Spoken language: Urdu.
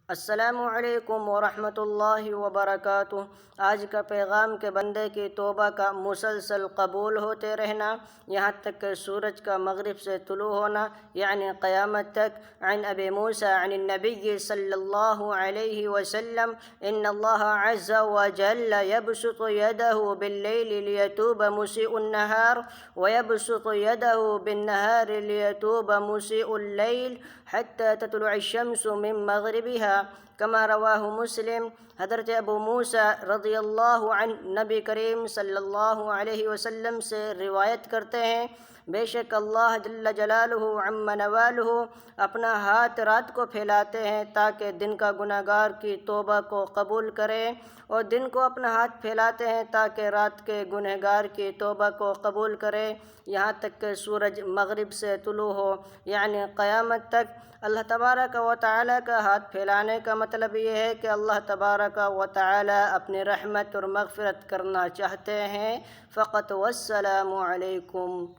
السلام علیکم ورحمۃ اللہ وبرکاتہ۔ آج کا پیغام کہ بندے کی توبہ کا مسلسل قبول ہوتے رہنا یہاں تک کہ سورج کا مغرب سے طلوع ہونا یعنی قیامت تک۔ عن ابی موسیٰ عن النبی صلی اللہ علیہ وسلم ان اللہ عز وجل يبسط يده بالليل ليتوب مسيء النهار ويبسط يده بالنهار ليتوب مسيء الليل حتى تطلع الشمس من مغربها كما رواہ مسلم۔ حضرت ابو موسیٰ رضی اللہ عنہ نبی کریم صلی اللہ علیہ وسلم سے روایت کرتے ہیں، بے شک اللہ جل جلالہ عم نوالہ اپنا ہاتھ رات کو پھیلاتے ہیں تاکہ دن کا گناہ گار کی توبہ کو قبول کرے، اور دن کو اپنا ہاتھ پھیلاتے ہیں تاکہ رات کے گنہ گار کی توبہ کو قبول کرے، یہاں تک کہ سورج مغرب سے طلوع ہو یعنی قیامت تک۔ اللہ تبارک و تعالی کا ہاتھ پھیلانے کا مطلب یہ ہے کہ اللہ تبارک و تعالی اپنی رحمت اور مغفرت کرنا چاہتے ہیں فقط۔ والسلام علیکم۔